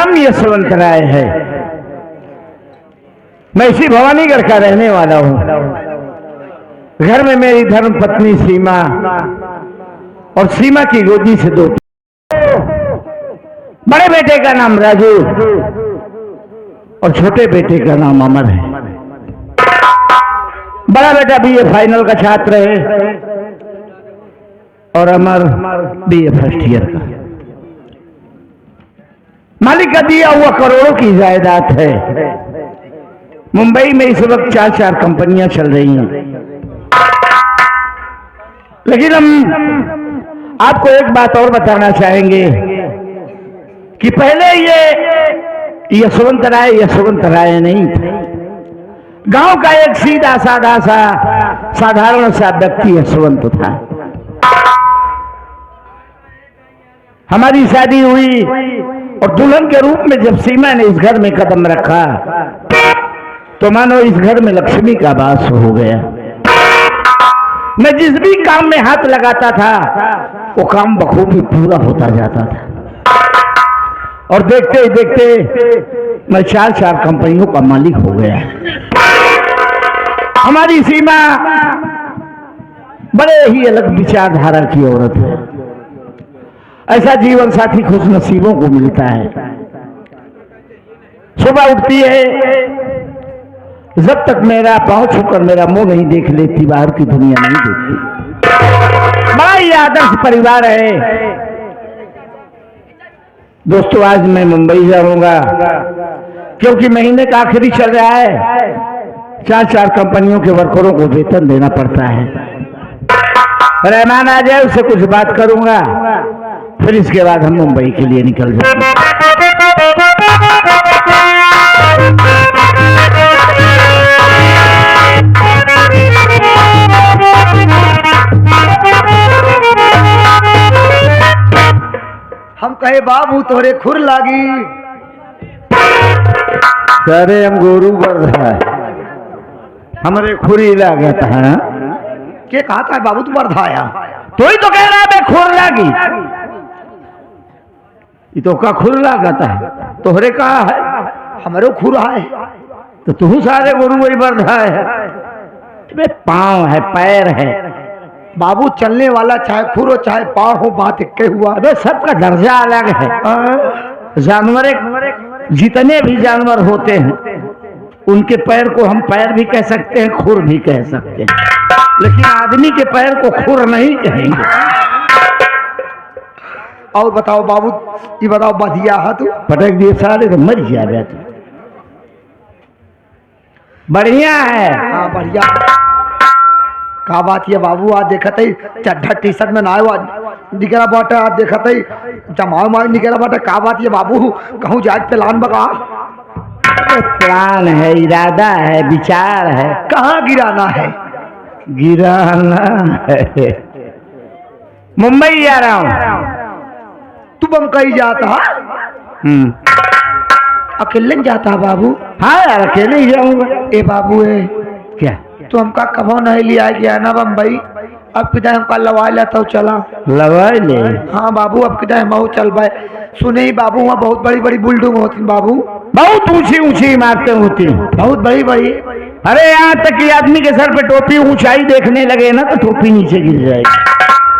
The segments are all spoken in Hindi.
नाम यशवंत राय है। मैं इसी भवानीगढ़ का रहने वाला हूं। घर में मेरी धर्म पत्नी सीमा और सीमा की गोदी से 2। बड़े बेटे का नाम राजू और छोटे बेटे का नाम अमर है। बड़ा बेटा बीए फाइनल का छात्र है और अमर बीए फर्स्ट ईयर का। मालिक का दिया हुआ करोड़ों की जायदाद है। मुंबई में इस वक्त 4 कंपनियां चल रही हैं। लेकिन हम आपको एक बात और बताना चाहेंगे कि पहले ये यशवंत राय नहीं था। गांव का एक सीधा साधा सा साधारण सा व्यक्ति यशवंत था। हमारी शादी हुई और दुल्हन के रूप में जब सीमा ने इस घर में कदम रखा तो मानो इस घर में लक्ष्मी का वास हो गया। मैं जिस भी काम में हाथ लगाता था वो काम बखूबी पूरा होता जाता था। और देखते ही देखते मैं 4 कंपनियों का मालिक हो गया। हमारी सीमा बड़े ही अलग विचारधारा की औरत है। ऐसा जीवन साथी खुश नसीबों को मिलता है। सुबह उठती है, जब तक मेरा पांव छूकर मेरा मुंह नहीं देख लेती बाहर की दुनिया नहीं देखती। बड़ा ही आदर्श परिवार है। दोस्तों आज मैं मुंबई जाऊंगा क्योंकि महीने का आखिरी चल रहा है। 4 कंपनियों के वर्करों को वेतन देना पड़ता है। रहमान आ जाए उससे कुछ बात करूंगा, फिर इसके बाद हम मुंबई के लिए निकल जाएंगे। हम कहे बाबू तोरे खुर लागी। अरे हम गोरू बढ़ है, हमारे खुरी लागत है। के कहा था बाबू तू बरधाया? तो ही तो कह रहा है खुर लागी। ये तो का खुर लागत है, तोहरे कहा है हमारे खुर है तो तू सारे गोरू वही बढ़ा है। पांव है, पैर है बाबू। चलने वाला चाहे खुर हो चाहे पाँव हो, बात एक हुआ। अबे सबका दर्जा अलग है। जानवर जितने भी जानवर होते हैं उनके पैर को हम पैर भी कह सकते हैं, खुर भी कह सकते हैं, लेकिन आदमी के पैर को खुर नहीं कहेंगे। और बताओ बाबू, ये बताओ बधिया है तू? पटक दिए सारे तो मर जाए तू। बढ़िया है। हाँ बढ़िया। का बात ये बाबू? आज देखते ही चड्ढा टी शर्ट में ना निकला बाटा। आज देखते ही जमाओ मार निकला बाटा। का बात ये बाबू? कहूँ जाए प्लान बगा? प्लान है, इरादा है, विचार है। कहाँ गिराना है? गिराना है मुंबई जा रहा हूँ। तू बम्बई जाता? अकेले जाता बाबू? हाँ यार अकेले ही जाऊंगा। ए बाबू है क्या तो हमका कभो नहीं लिया गया ना बम्बई? अब किधर हमका लवा लेता चला। लवा ले? हाँ बाबू अब किधर हम चल भाई। सुने ही बाबू वहाँ बहुत बड़ी बड़ी बिल्डिंग होती बाबू। बहुत ऊंची ऊंची इमारतें होती, बहुत बड़ी बड़ी। अरे यहाँ तक कि आदमी के सर पे टोपी ऊंचाई देखने लगे ना तो टोपी नीचे गिर जाएगी।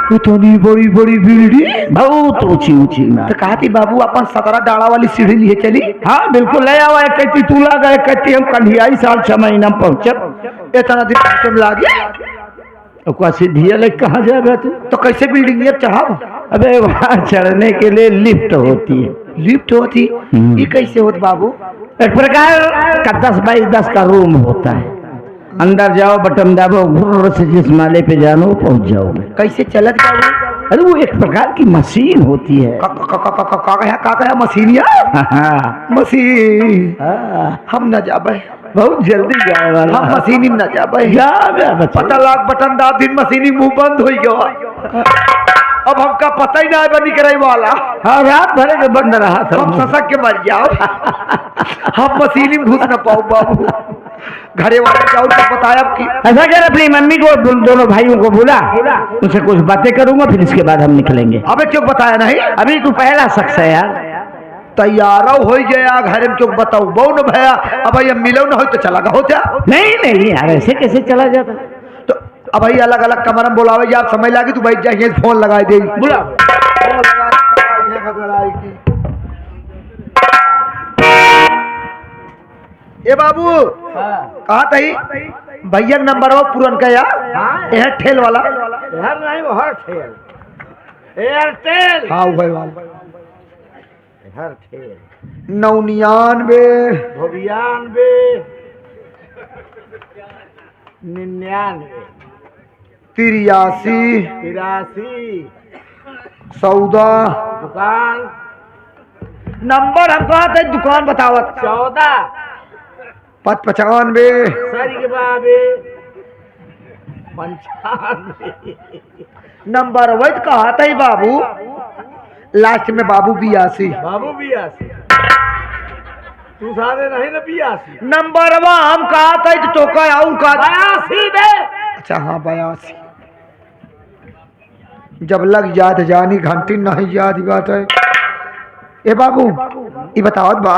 इतनी बड़ी बड़ी बिल्डिंग, बहुत ऊंची ऊंची। तो कहा थी बाबू अपन 17 डाला वाली सीढ़ी लिए चली। हाँ बिल्कुल ले आओ। कहती तू ला गए, कहती हम कंढियाई 6 महीना में पहुंचब। इतना दिन लागे सीढ़िया लेके कहाँ जाएगा तू? तो कैसे बिल्डिंग में चढ़ाओ? अबे वहाँ चढ़ने के लिए लिफ्ट होती है। लिफ्ट होती? ये कैसे होता बाबू? एक प्रकार का 10 बाई 10 का रूम होता है। अंदर जाओ, बटन दबाओ, घुर्र से जिस माले पे जानो पहुंच जाओगे। कैसे चलत बाबू? अरे वो एक प्रकार की मशीन होती है। का मशीनिया? मशीन। हम न जाबे, बहुत जल्दी जाए वाला। हम मशीनी न जाबे। पता लाख बटन दा दिन मशीनी मुंह बंद हो गया। अब हमका पता ही ना है बनी करे वाला। हाँ रात भरे के बंद रहा था। हम ससक के मर जाओ। हम मशीनी में घुस न पाओ बाबू। घरे वाले जाओ तो बताया कि ऐसा कर अपनी मम्मी को दोनों भाइयों को बुला, उनसे कुछ बातें करूंगा, फिर इसके बाद हम निकलेंगे। अबे क्यों बताया नहीं? अभी तू पहला शख्स है यार। तैयार हो गया घर में क्यों बताऊ बहु न भैया अब भैया मिलो न हो तो चला गया होता नहीं नहीं यार, ऐसे कैसे चला जाता? तो अब भैया अलग अलग कमरा में बुलावे आप समय लागे तू बैठ जाइए फोन लगा दे बुला। ए बाबू कहा तही भैया नंबर वो पूरन का यार ठेल वाला हर नहीं वो हर ठेल एयरटेल। हाँ भाई वाला हर ठेल 99 92 99 83 83 14 दुकान नंबर हम कहा थे दुकान बतावत 14 95 सरी बाबे 95 नंबर वही कहा था ही बाबू लास्ट में बाबू 82 बाबू 82 तू सारे नहीं ना 82 नंबर हम कहा था तो टोका आऊं का 82 दे। अच्छा हाँ 82 जब लग जात जानी घंटी नहीं याद बात है। ए बाबू ये बताओ बा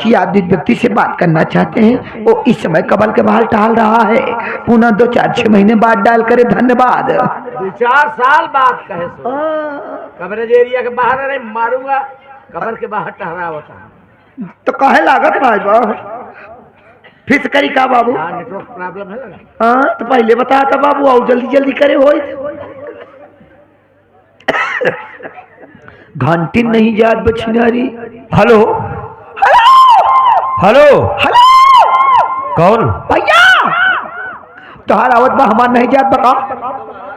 कि आप जिस व्यक्ति से बात करना चाहते हैं वो इस समय कबल के बाहर टाल रहा है, पुनः 2-4-6 महीने बाद डाल करे। धन्यवाद। 2-4 साल बाद कहे सो कवरेज एरिया के बाहर नहीं मारूंगा, कबर के बाहर टहरा होता तो कहे लागत भाई बा फिर से करी का बाबू? नेटवर्क प्रॉब्लम है लगा। हाँ तो पहले बताया था बाबू आओ जल्दी जल्दी करे हो घंटी नहीं याद बछिनारी। हेलो हेलो हेलो कौन? भैया तोहार आवत बा हमार नहीं जात बका।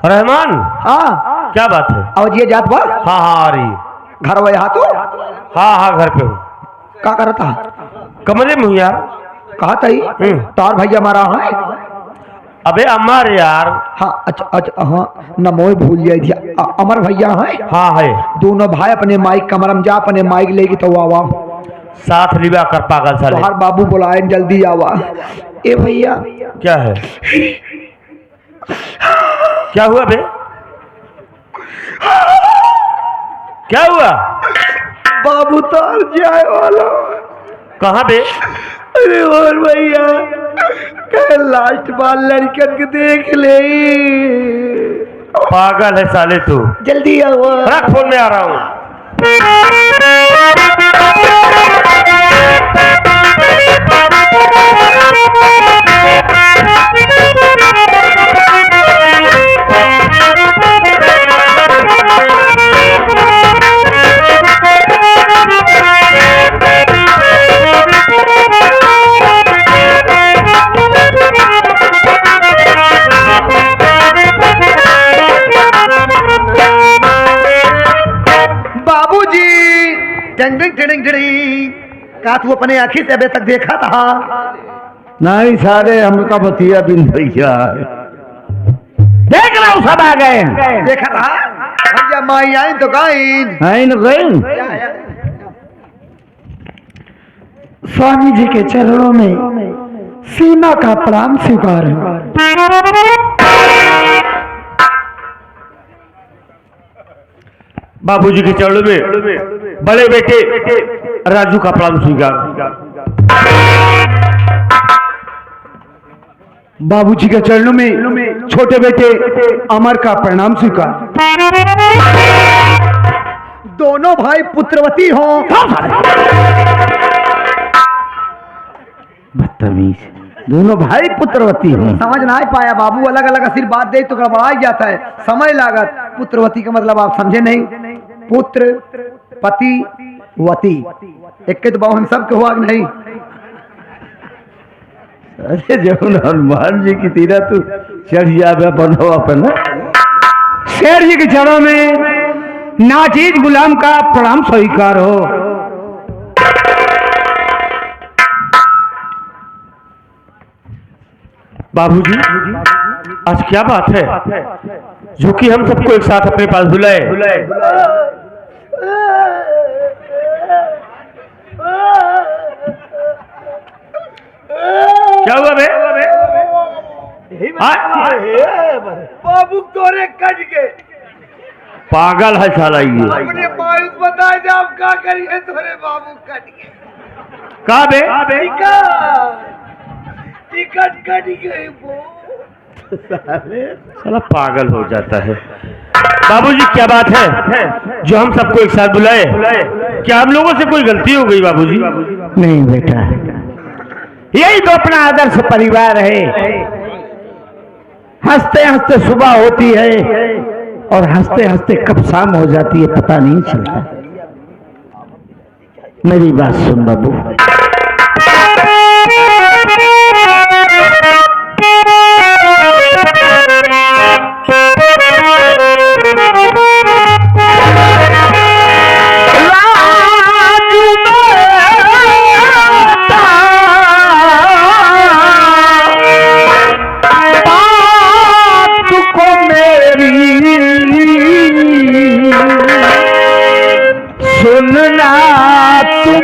रहमान, हाँ क्या बात है? आवत ये जात बा हाँ हाँ आ रही है। घर वही तो हाँ हाँ घर पे हूँ। का करता कमरे में हूँ यार। कहा था तार भैया हमारा है। अबे अमर यार। हाँ अच्छा अच्छा हाँ नमो भूल जाए थी अमर भैया है। हाँ है। दोनों भाई अपने माइक कमरा में जा अपने माइक लेगी तो आवा साथ लिबा कर पागल साले। तोहार बाबू बुलाए जल्दी आवा। ए भैया क्या है? क्या हुआ बे? क्या हुआ? बाबू तार जाए वाला। कहाँ बे? अरे और भैया कल लास्ट बार लड़कन के देख ले। पागल है साले तू। जल्दी आओ। रख फोन में आ रहा हूँ। का तू अपने आँखी से अभी तक देखा था? नहीं सारे हमका बतिया बिन भैया देख रहा हूँ सब आ गए। देखा था भैया माई आई तो गाइन आई न गए। स्वामी जी के चरणों में सीमा का प्रणाम स्वीकार है। बाबूजी के चरणों में बड़े बेटे राजू का प्रणाम स्वीकार। बाबूजी के चरणों में छोटे बेटे अमर का प्रणाम स्वीकार। दोनों भाई पुत्रवती हो। बदतमीज, दोनों भाई पुत्रवती हो। समझ ना पाया बाबू, अलग अलग आशीर्वाद दे तो गड़बड़ा जाता है, समय लागत। पुत्रवती का मतलब आप समझे नहीं? पुत्र पति वती एक के तो बाबू हम सब के हुआ नहीं। अरे जब हनुमान जी की तीरा तू चढ़ जावे बनो अपना। शेर जी के चरणों में नाचीज गुलाम का प्रणाम स्वीकार हो। बाबूजी आज क्या बात है जो कि हम सबको एक साथ अपने पास बुलाए? क्या हुआ बे? बाबू तोरे कट के पागल है साला ये। अपने मायूस बताए थे आप क्या करिए तोरे बाबू कटिए का बे टिकट कट गई वो साला पागल हो जाता है। बाबूजी क्या बात है जो हम सबको एक साथ बुलाए? क्या हम लोगों से कोई गलती हो गई बाबूजी? नहीं बेटा, यही तो अपना आदर्श परिवार है। हंसते हंसते सुबह होती है और हंसते हंसते कब शाम हो जाती है पता नहीं चलता। मेरी बात सुन बाबू, सुनना तुम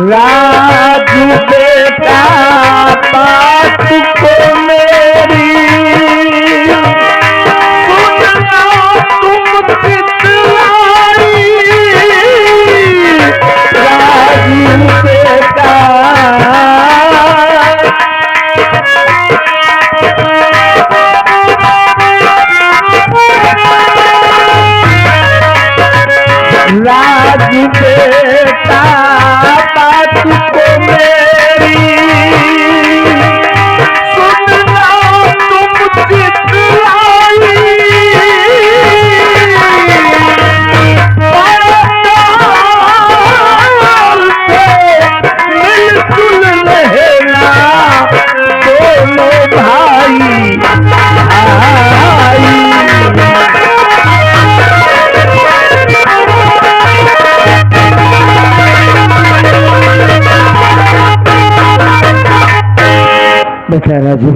राजू बेटा बात को मेरी सुनना तुम पितलाई। राजू बेटा राजू बेटा बात को मेरी सुनना तुम चितलाई। मिलजुल रहना दोनों भाई भाई। बेटा राजू,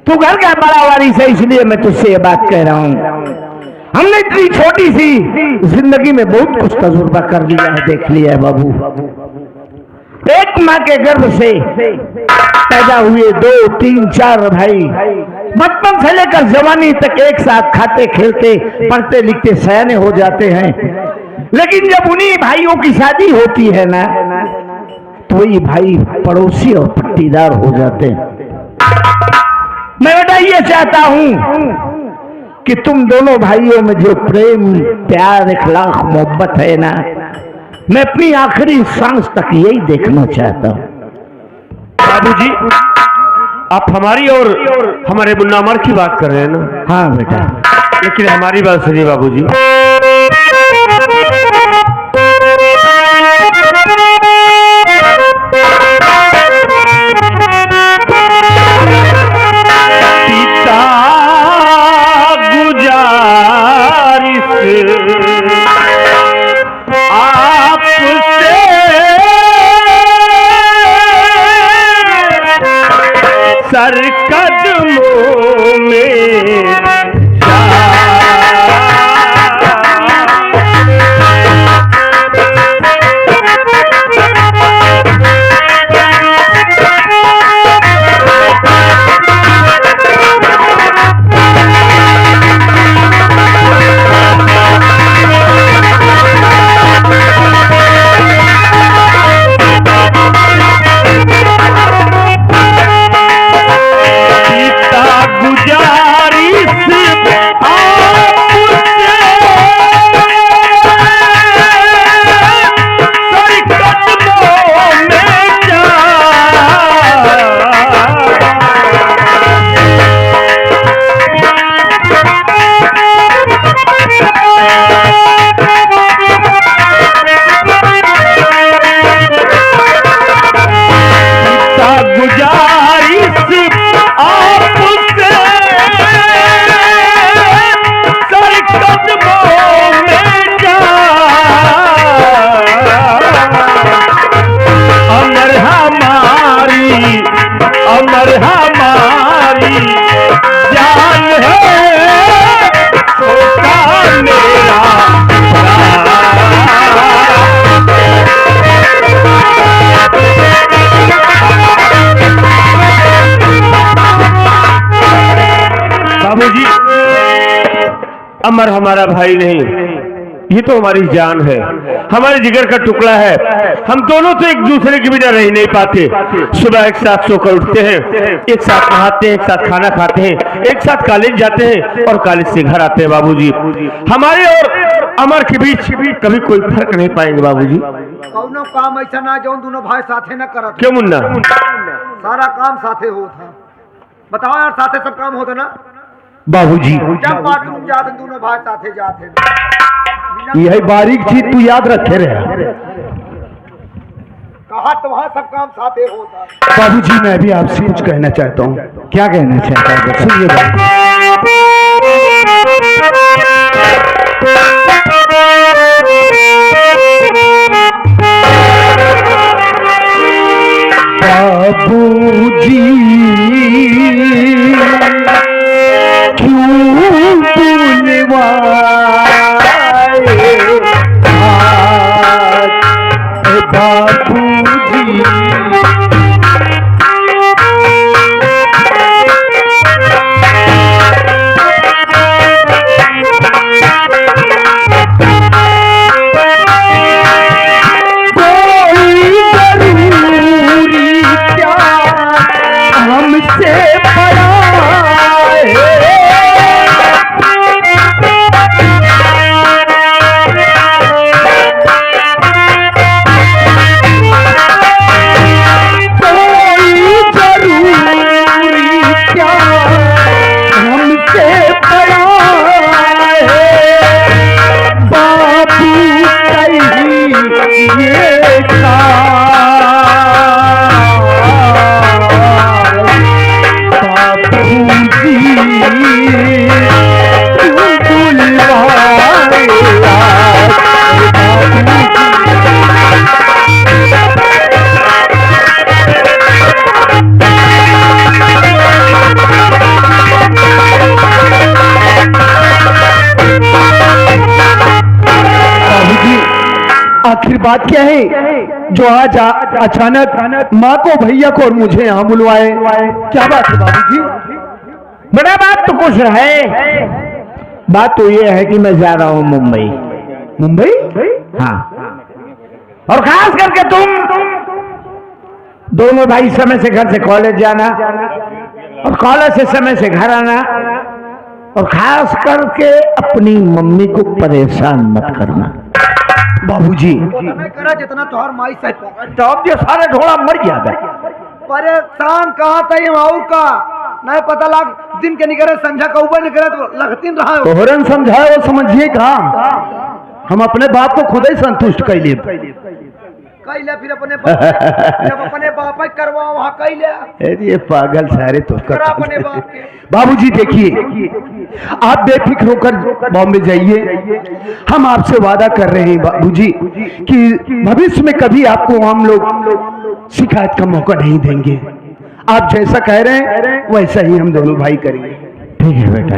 तू घर का बड़ा वारिस है इसलिए मैं तुझसे ये बात कह रहा हूँ। हमने इतनी छोटी सी जिंदगी में बहुत कुछ तजुर्बा कर लिया है, देख लिया है बाबू। एक माँ के गर्भ से पैदा हुए 2, 3, 4 भाई, बचपन से लेकर जवानी तक एक साथ खाते खेलते पढ़ते लिखते सयाने हो जाते हैं। लेकिन जब उन्हीं भाइयों की शादी होती है ना, तो वही भाई पड़ोसी और पट्टीदार हो जाते हैं। मैं बेटा ये चाहता हूं कि तुम दोनों भाइयों में जो प्रेम प्यार इखलाक मोहब्बत है ना, मैं अपनी आखिरी सांस तक यही देखना चाहता हूं। बाबूजी आप हमारी और हमारे मुन्ना अमर की बात कर रहे हैं ना? हाँ बेटा, लेकिन हमारी बात सुनिए बाबूजी। पिता गुजारिश आपसे सर कदमों में अमर हमारा भाई नहीं, ये तो हमारी जान है, हमारे जिगर का टुकड़ा है। हम दोनों तो एक दूसरे के बिना रह नहीं पाते। सुबह एक साथ सोकर उठते हैं, एक साथ नहाते हैं, एक साथ खाना खाते हैं, एक साथ कॉलेज जाते हैं और कॉलेज से घर आते हैं। बाबूजी, हमारे और अमर के बीच कभी कोई फर्क नहीं पाएंगे बाबूजी। कौनो काम ऐसा ना जो दोनों भाई साथे न करत। क्यों मुन्ना? सारा काम साथे होता। बताओ यार, साथे सब काम होता ना बाबूजी। जब बाथरूम जाते दोनों भाई साथे जाते। यही बारीक चीज तू याद रखे रहे। कहा तो वहाँ सब काम साथे होता। बाबूजी, मैं भी आपसे कुछ कहना चाहता हूँ। क्या कहना चाहता हूँ? सुनिए बाबूजी, क्यों बुलवाए बाबूजी, कोई जरूरी क्या हमसे बड़ा आखिर बात क्या है जो आज अचानक माँ को, भैया को और मुझे यहाँ बुलवाए? क्या बात है बाबूजी? बड़ा बात तो कुछ है। बात तो ये है कि मैं जा रहा हूँ मुंबई। मुंबई? हाँ। और खास करके तुम दोनों भाई समय से घर से कॉलेज जाना और कॉलेज से समय से घर आना, और खास करके अपनी मम्मी को परेशान मत करना। बाबूजी, करा जितना तोहर माई से जॉब ये सारे ढोड़ा मर गया था। परेशान कहा था ये और का नहीं पता लग दिन के निकले संझा का ऊपर निकले तो लगतीन रहा है। तोहरन समझाए वो समझिए कहा, हम अपने बाप को खुद ही संतुष्ट कर लिए। कैले फिर अपने जब अपने बाप ही करवा वहाँ कैले। ये पागल सारे तो अपने बाप के। बाबूजी देखिए, आप बेफिक्र होकर बॉम्बे जाइए। हम आपसे वादा कर रहे हैं बाबूजी कि भविष्य में कभी आपको हम लोग शिकायत का मौका नहीं देंगे। आप जैसा कह रहे हैं वैसा ही हम दोनों भाई करेंगे। ठीक है बेटा।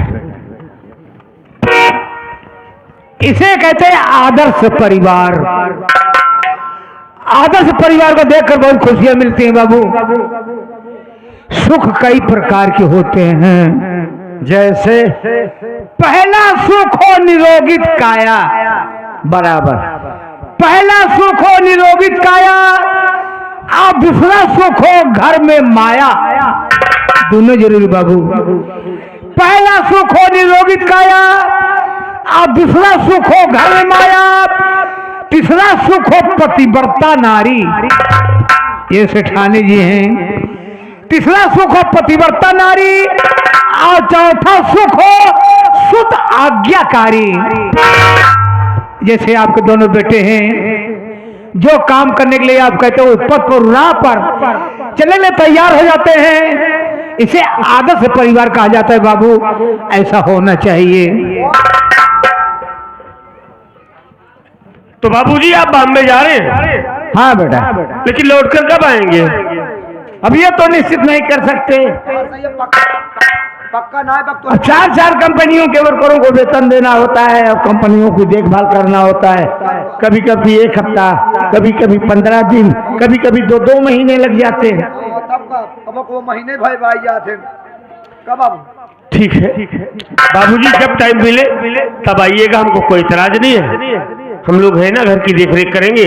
इसे कहते हैं आदर्श परिवार। आदर्श परिवार को देखकर बहुत खुशियां मिलती हैं बाबू। सुख कई प्रकार के होते हैं, जैसे पहला सुख हो निरोगित काया, बराबर। पहला सुख हो निरोगित काया, और दूसरा सुख हो घर में माया। दोनों जरूरी बाबू। पहला सुख हो निरोगित काया, और दूसरा सुख हो घर में माया, तीसरा सुख हो पतिव्रता नारी। ये सेठानी जी हैं। तीसरा सुख हो पतिव्रता नारी, और चौथा सुख हो शुद्ध आज्ञाकारी। जैसे आपके दोनों बेटे हैं, जो काम करने के लिए आप कहते हो पथ पर राह पर चलने में तैयार हो जाते हैं, इसे आदर्श परिवार कहा जाता है बाबू। ऐसा होना चाहिए। तो बाबूजी आप बॉम्बे जा रहे हैं? हाँ बेटा। लेकिन लौटकर कब आएंगे? अब ये तो निश्चित नहीं कर सकते। पक्का ना है। और चार कंपनियों के वर्करों को वेतन देना होता है और कंपनियों की देखभाल करना होता है। कभी कभी 1 हफ्ता, कभी कभी 15 दिन, कभी कभी 2 महीने लग जाते हैं। तब वो महीने भाई भाई जाते कब? ठीक है बाबूजी, जब टाइम मिले तब आइएगा, हमको कोई इतराज नहीं है। हम लोग है ना, घर की देखरेख करेंगे।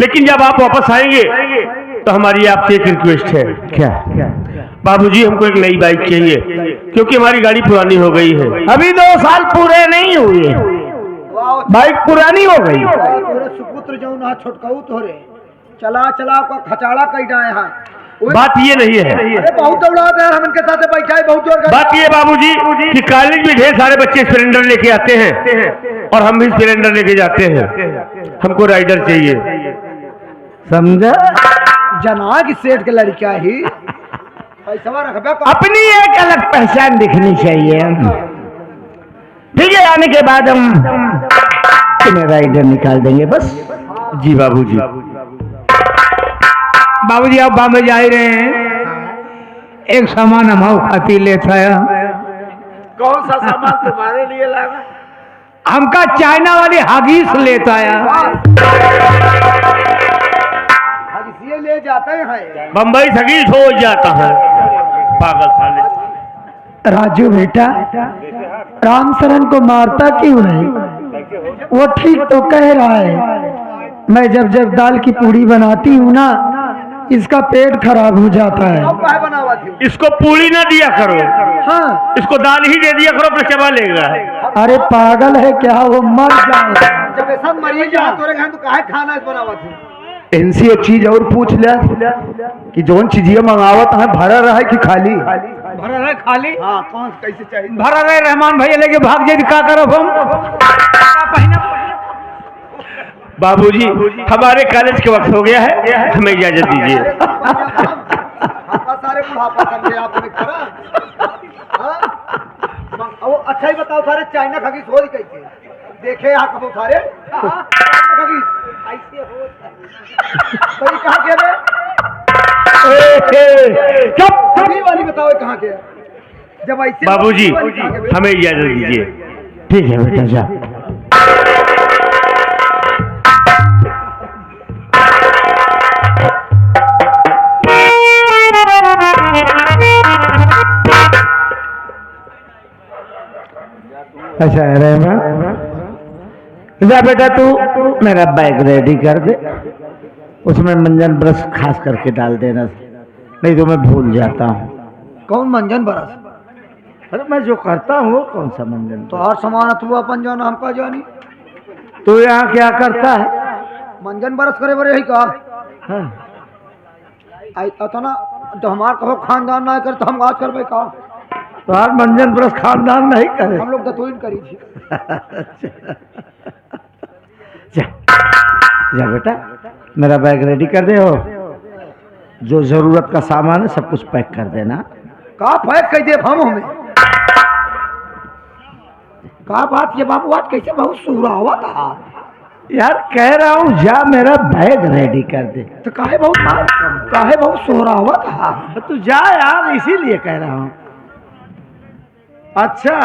लेकिन जब आप वापस आएंगे तो हमारी आपसे एक रिक्वेस्ट है। क्या? बाबूजी, हमको एक नई बाइक चाहिए, क्योंकि हमारी गाड़ी पुरानी हो गई है। अभी 2 साल पूरे नहीं हुए, बाइक पुरानी हो गई। तोरे सुपुत्र जो ना छोटकाऊ तोरे चला चला को खचाड़ा कई डाए हैं। बात ये नहीं है, अरे बहुत दौड़ा है हम इनके साथ बैठा है, बहुत जोर। बात ये बाबूजी कि कॉलेज में ढेर सारे बच्चे सिलेंडर लेके आते हैं और हम भी सिलेंडर लेके जाते हैं। हमको राइडर चाहिए, समझा? जना की सेठ के लड़का ही पैसा रखबे। अपनी एक अलग पहचान दिखनी चाहिए। ठीक है, आने के बाद हम तुम्हें राइडर निकाल देंगे बस। जी बाबूजी। बाबूजी आप बॉम्बे जा ही रहे हैं, एक सामान हम खाती लेता है। कौन सा सामान तुम्हारे लिए लाना? हमका चाइना वाली हगीस लेता है। इसलिए ले जाते हैं। बम्बई सगीस हो जाता है, पागल साले। राजू बेटा, राम शरण को मारता क्यों है? वो ठीक तो कह रहा है, मैं जब जब दाल की पूड़ी बनाती हूँ ना, इसका पेट खराब हो जाता है। इसको पूरी ना दिया करो, हाँ, इसको दाल ही दे दिया करो, अपना चबा लेगा। अरे पागल है क्या, वो मर जाए। जब ऐसा मरी जा तोरे घर तो काहे खाना बनावा थी? इनसे एक चीज और पूछ ले कि जोन चीजें मंगावत है भरा रहा है कि खाली? भरा रहे खाली? हाँ, कौन कैसे चाहिए? भरा रहे रहमान भैया लेके भाग जाए, क्या करो हम? बाबूजी, हमारे कॉलेज के वक्त हो गया है, हमें इजाजत दीजिए। सारे बुढ़ापा समझे आपने करा। हाँ? वो अच्छा ही बताओ, सारे चाइना खगीस हो कैसे देखे यहाँ कबो सारे चाइना खगीस ऐसे हो तो कहाँ के बे? चुप! अभी वाली बताओ कहाँ के? जब ऐसे बाबूजी, हमें इजाजत दीजिए। ठीक है बेटा, जा। अच्छा रहमान, जा बेटा तू मेरा बैग रेडी कर दे, उसमें मंजन ब्रश खास करके डाल देना, नहीं तो मैं भूल जाता हूँ। कौन मंजन बरस? अरे मैं जो करता हूँ वो कौन सा मंजन? तो हर सामान तू अपन जाना हमका जानी। तू यहाँ क्या करता है? मंजन बरस करे बरे ही का? हाँ। तो ना, तो हमार कहो खानदान ना कर तो हम आज करबे का? तो आज मंजन ब्रश खानदान नहीं करे? हम लोग दतुइन करी थी। जा, जा बेटा, मेरा बैग रेडी कर दे, हो जो जरूरत का सामान है सब कुछ पैक कर देना। का पैक कर दे हम हमें? का बात ये बाबू, आज कैसे बहुत सुहरा हुआ था यार, कह रहा हूँ जा मेरा बैग रेडी कर दे। तो काहे बहुत सुहरा हुआ था? तो तू जा यार, इसीलिए कह रहा हूँ। अच्छा,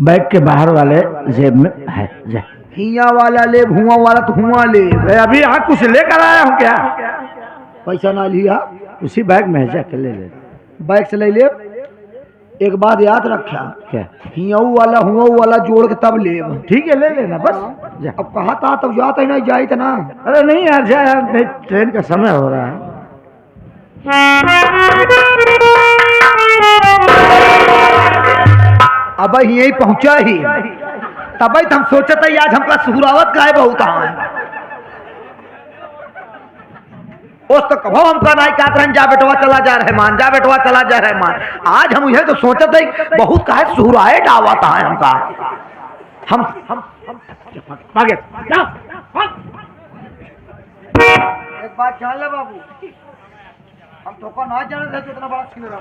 बैग के बाहर वाले जेब में है, जा। हिया वाला ले, भुआ वाला तो हुआ ले। अभी यहाँ कुछ लेकर आया हूँ क्या? पैसा ना लिया, उसी बैग में है, जाके ले ले। बैग से ले ले। एक बात याद रखा, क्या? हियाऊ वाला हुआ वाला जोड़ के तब ले। ठीक है, ले लेना बस, जा। अब कहा था तब जाता ही नहीं, जाई था ना। अरे नहीं यार, जा यार, नहीं, ट्रेन का समय हो रहा है। अब यही पहुंचा ही, तब हम सोचते ही आज हमका सुहरावत का है बहुत है। उस तो कहो हमका नहीं कहते हैं जा बेटवा चला जा रहमान, जा बेटवा चला जा रहमान। आज हम यही तो सोचते ही बहुत का है सुहराए डावता है हमका। हम आगे एक बात जान ले बाबू, हम तो ना जाने थे कितना बड़ा सीन रहा।